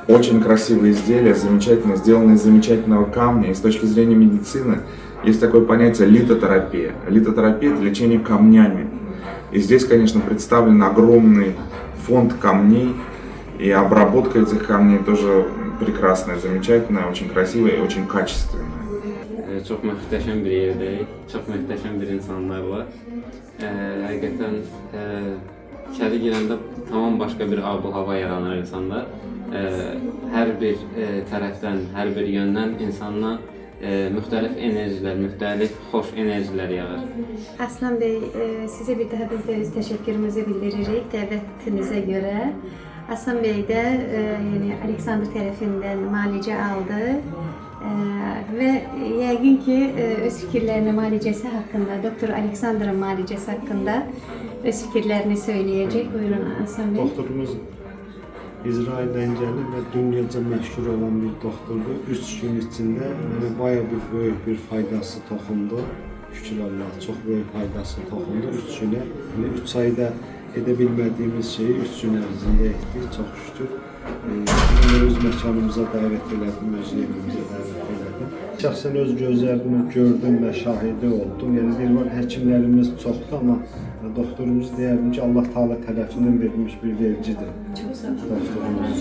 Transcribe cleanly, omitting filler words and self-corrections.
Очень красивые изделия, замечательно, сделаны из замечательного камня. И с точки зрения медицины есть такое понятие литотерапия. Литотерапия – это лечение камнями. И здесь, конечно, представлен огромный фонд камней. И обработка этих камней тоже прекрасная, замечательная, очень красивая и очень качественная. Çok möhtəşəm bir yerdəyik, çox möhtəşəm bir insanlar var. Həqiqətən içəri girəndə tamam başqa bir ab-hava yaranır insanda. Hər bir tərəfdən, hər bir yöndən insana müxtəlif enerjilər, müxtəlif xoş enerjilər yağır. Aslan Bey, sizə bir daha biz də öz təşəkkürümüzü bildiririk dəvətinizə görə. Aslan Bey də yəni Aleksandr tərəfindən müalicə aldı. Ve yəqin ki öz fikirlərini müalicəsi haqqında, Doktor Aleksandrın müalicəsi haqqında öz fikirlərini söyləyəcək. Buyurun Aslan Bey. Doktorumuz İsrail'den gəlib və dünyaca məşhur olan bir doktordur. 3 gün içində mənə bayağı bir böyük bir faydası toxundu. Şükür Allah, çox böyük faydası toxundu 3 günə. 3 ayda edə bilmədiyimiz şeyi 3 gün ərzində etdik, çox şükür. Öz məkanımıza dəvət elədim, öz yerimizə dəvət elədim. Şəxsən öz gözlərimlə gördüm və şahidi oldum. Yəni deyir var, həkimlərimiz çoxdur, amma doktorumuz deyərdim ki, Allah Taala tərəfindən verilmiş bir vericidir. Çox sağ olun. Doktorumuz.